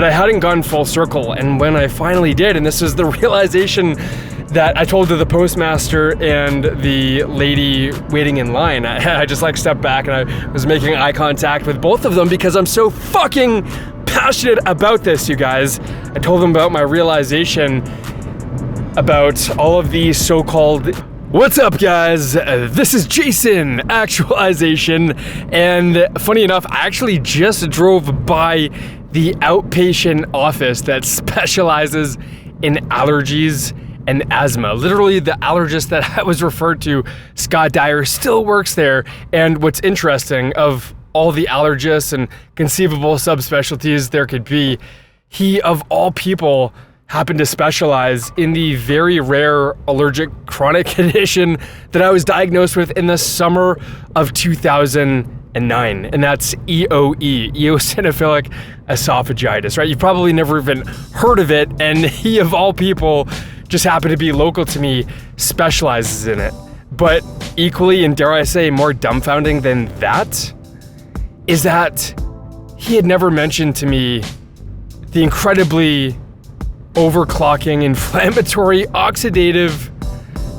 But I hadn't gone full circle, and when I finally did, and this was the realization that I told to the postmaster and the lady waiting in line, I just like stepped back and I was making eye contact with both of them because I'm so fucking passionate about this, you guys. I told them about my realization about all of these so-called... What's up, guys? This is Jason, Actualization, and funny enough, I actually just drove by the outpatient office that specializes in allergies and asthma. Literally, the allergist that I was referred to, Scott Dyer, still works there. And what's interesting, of all the allergists and conceivable subspecialties there could be, he, of all people, happened to specialize in the very rare allergic chronic condition that I was diagnosed with in the summer of 2009, and that's EOE, eosinophilic esophagitis, right? You've probably never even heard of it, and he, of all people, just happened to be local to me, specializes in it. But equally, and dare I say more dumbfounding than that, is that he had never mentioned to me the incredibly overclocking, inflammatory, oxidative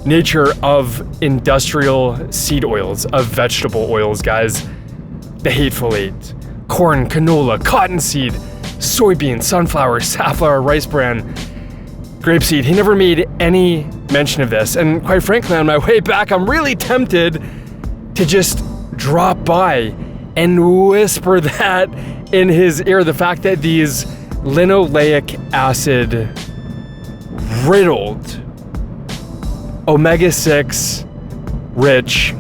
nature of industrial seed oils, of vegetable oils, guys. The hateful eight. Corn, canola, cottonseed, soybean, sunflower, safflower, rice bran, grapeseed. He never made any mention of this. And quite frankly, on my way back, I'm really tempted to just drop by and whisper that in his ear, the fact that these linoleic acid riddled omega-6 rich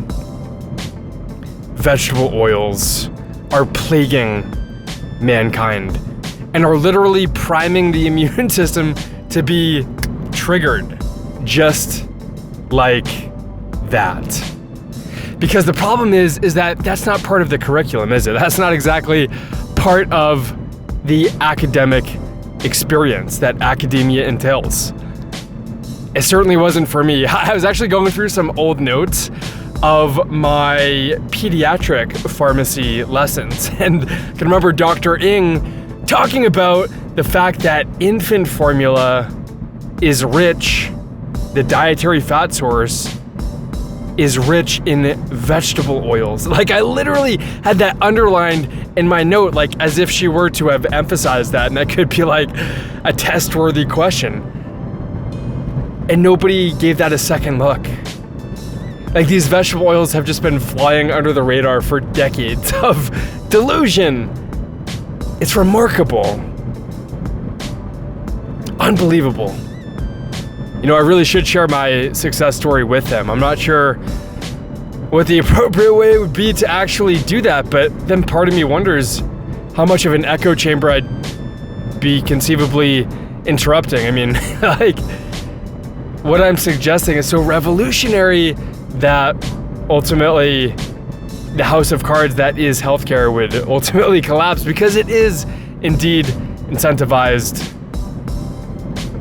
vegetable oils are plaguing mankind and are literally priming the immune system to be triggered just like that. Because the problem is that that's not part of the curriculum, is it? That's not exactly part of the academic experience that academia entails. It certainly wasn't for me. I was actually going through some old notes of my pediatric pharmacy lessons, and I can remember Dr. Ng talking about the fact that infant formula is rich, the dietary fat source is rich in vegetable oils. Like, I literally had that underlined in my note, like as if she were to have emphasized that, and that could be like a test-worthy question. And nobody gave that a second look. Like, these vegetable oils have just been flying under the radar for decades of delusion. It's remarkable. Unbelievable. You know, I really should share my success story with them. I'm not sure what the appropriate way would be to actually do that, but then part of me wonders how much of an echo chamber I'd be conceivably interrupting. I mean, like, what I'm suggesting is so revolutionary that ultimately the house of cards that is healthcare would ultimately collapse, because it is indeed incentivized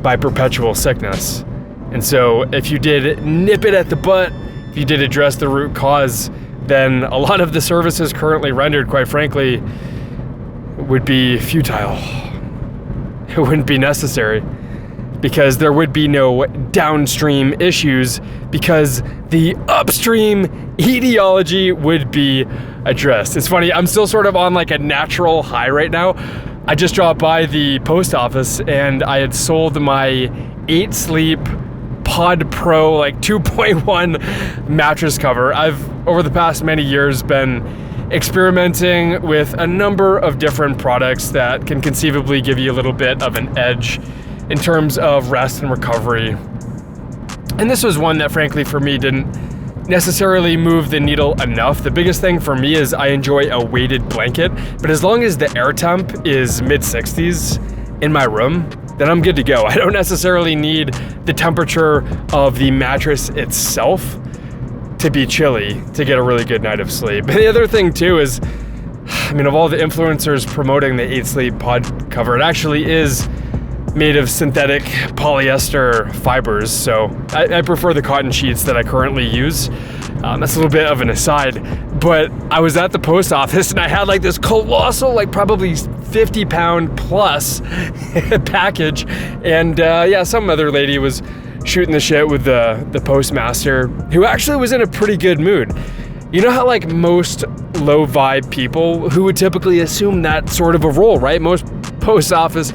by perpetual sickness. And so if you did nip it at the butt, if you did address the root cause, then a lot of the services currently rendered, quite frankly, would be futile. It wouldn't be necessary, because there would be no downstream issues, because the upstream etiology would be addressed. It's funny, I'm still sort of on like a natural high right now. I just dropped by the post office and I had sold my 8 Sleep Pod Pro like 2.1 mattress cover. I've, over the past many years, been experimenting with a number of different products that can conceivably give you a little bit of an edge in terms of rest and recovery. And this was one that, frankly, for me, didn't necessarily move the needle enough. The biggest thing for me is I enjoy a weighted blanket, but as long as the air temp is mid-60s in my room, then I'm good to go. I don't necessarily need the temperature of the mattress itself to be chilly to get a really good night of sleep. And the other thing too is, I mean, of all the influencers promoting the 8 Sleep pod cover, it actually is made of synthetic polyester fibers, so I prefer the cotton sheets that I currently use. That's a little bit of an aside, But I was at the post office and I had like this colossal, like probably 50-pound plus package. And some other lady was shooting the shit with the postmaster, who actually was in a pretty good mood. You know how like most low vibe people who would typically assume that sort of a role, right? Most post office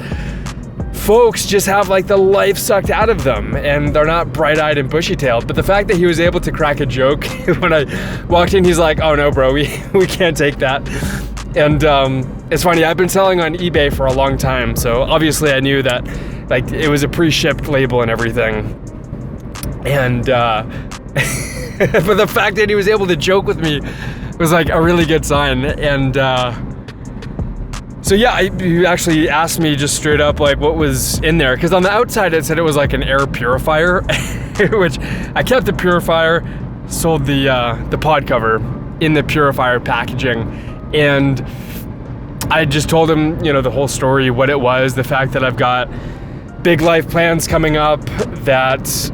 folks just have like the life sucked out of them and they're not bright-eyed and bushy-tailed. But the fact that he was able to crack a joke when I walked in, he's like, oh no, bro, we can't take that. And it's funny, I've been selling on eBay for a long time. So obviously I knew that like it was a pre-shipped label and everything. And, but the fact that he was able to joke with me was like a really good sign. And he actually asked me just straight up like what was in there, because on the outside it said it was like an air purifier, which I kept the purifier, sold the pod cover in the purifier packaging, and I just told him, you know, the whole story, what it was, the fact that I've got big life plans coming up that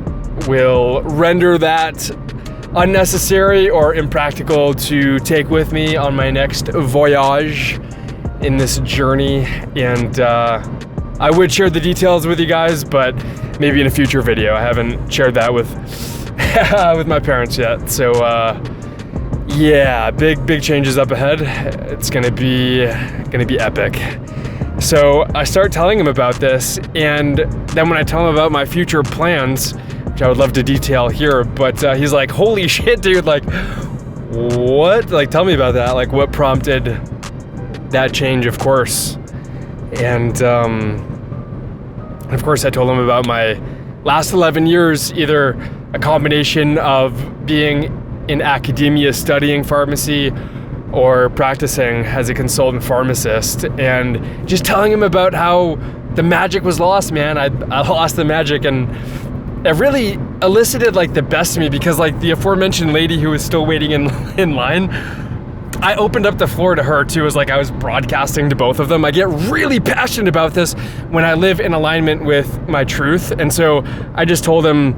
will render that unnecessary or impractical to take with me on my next voyage in this journey. And I would share the details with you guys, but maybe in a future video. I haven't shared that with with my parents yet. So big changes up ahead. It's gonna be epic. So I start telling him about this, and then when I tell him about my future plans, which I would love to detail here, but he's like, holy shit, dude, like, what? Like, tell me about that. Like, what prompted that change of course? And of course I told him about my last 11 years, either a combination of being in academia studying pharmacy or practicing as a consultant pharmacist, and just telling him about how the magic was lost, man. I lost the magic, and it really elicited like the best of me, because like the aforementioned lady who was still waiting in line, I opened up the floor to her too, as like I was broadcasting to both of them. I get really passionate about this when I live in alignment with my truth. And so I just told him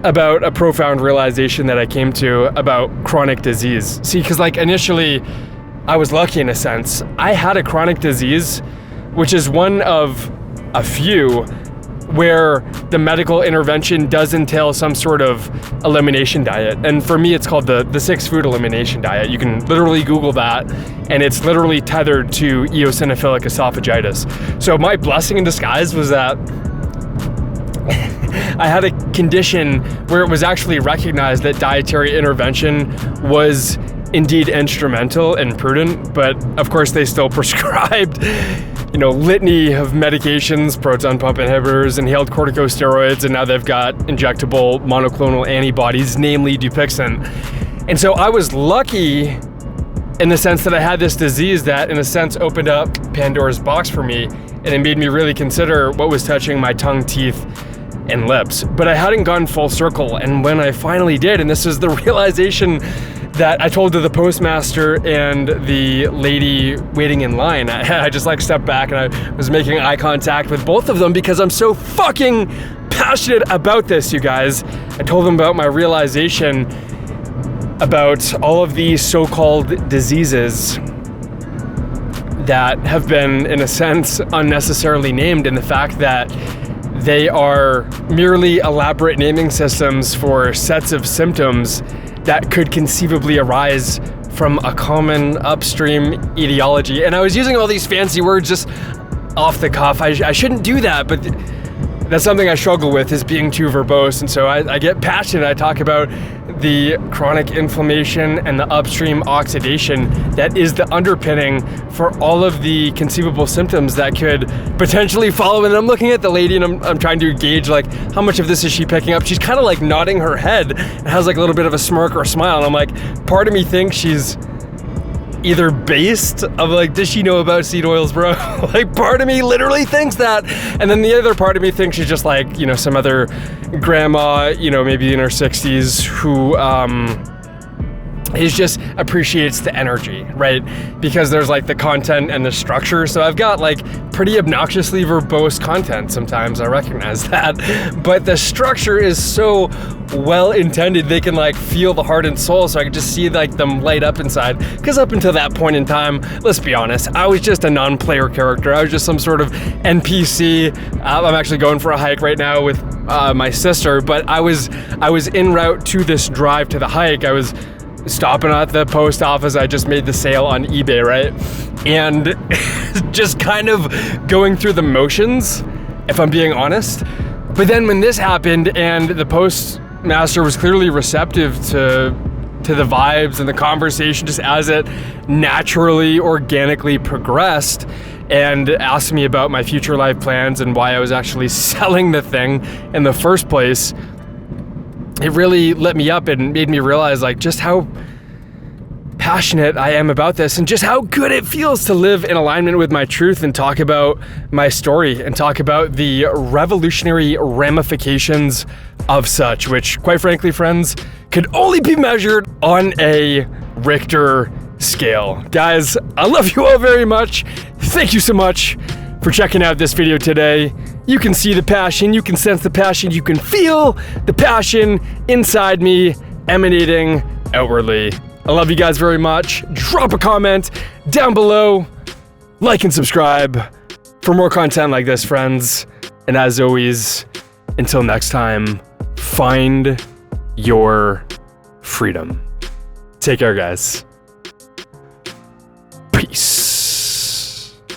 about a profound realization that I came to about chronic disease. See, because like initially I was lucky in a sense. I had a chronic disease, which is one of a few where the medical intervention does entail some sort of elimination diet. And for me, it's called the 6 food elimination diet. You can literally Google that, and it's literally tethered to eosinophilic esophagitis. So my blessing in disguise was that I had a condition where it was actually recognized that dietary intervention was indeed instrumental and prudent, but of course they still prescribed, you know, litany of medications, proton pump inhibitors, inhaled corticosteroids, and now they've got injectable monoclonal antibodies, namely Dupixent. And so I was lucky in the sense that I had this disease that in a sense opened up Pandora's box for me, and it made me really consider what was touching my tongue, teeth, and lips. But I hadn't gone full circle, and when I finally did, and this is the realization that I told to the postmaster and the lady waiting in line, I just like stepped back and I was making eye contact with both of them because I'm so fucking passionate about this, you guys. I told them about my realization about all of these so-called diseases that have been, in a sense, unnecessarily named, and the fact that they are merely elaborate naming systems for sets of symptoms that could conceivably arise from a common upstream etiology. And I was using all these fancy words just off the cuff. I shouldn't do that, but that's something I struggle with, is being too verbose. And so I get passionate. I talk about the chronic inflammation and the upstream oxidation that is the underpinning for all of the conceivable symptoms that could potentially follow. And I'm looking at the lady and I'm trying to gauge like how much of this is she picking up. She's kind of like nodding her head and has like a little bit of a smirk or a smile. And I'm like, part of me thinks she's either based of like, does she know about seed oils, bro? Like, part of me literally thinks that. And then the other part of me thinks she's just like, you know, some other grandma, you know, maybe in her 60s who just appreciates the energy, right? Because there's like the content and the structure. So I've got like pretty obnoxiously verbose content sometimes, I recognize that. But the structure is so well intended, they can like feel the heart and soul, so I can just see like them light up inside. Because up until that point in time, let's be honest, I was just a non-player character. I was just some sort of NPC. I'm actually going for a hike right now with my sister, but I was en route to this drive to the hike. I was stopping at the post office. I just made the sale on eBay, right? And just kind of going through the motions, if I'm being honest. But then when this happened and the postmaster was clearly receptive to the vibes and the conversation just as it naturally, organically progressed, and asked me about my future life plans and why I was actually selling the thing in the first place, it really lit me up and made me realize like just how passionate I am about this and just how good it feels to live in alignment with my truth and talk about my story and talk about the revolutionary ramifications of such, which quite frankly, friends, could only be measured on a Richter scale. Guys, I love you all very much. Thank you so much for checking out this video today. You can see the passion, you can sense the passion, you can feel the passion inside me emanating outwardly. I love you guys very much. Drop a comment down below, like and subscribe for more content like this, friends. And as always, until next time, find your freedom. Take care, guys. Peace.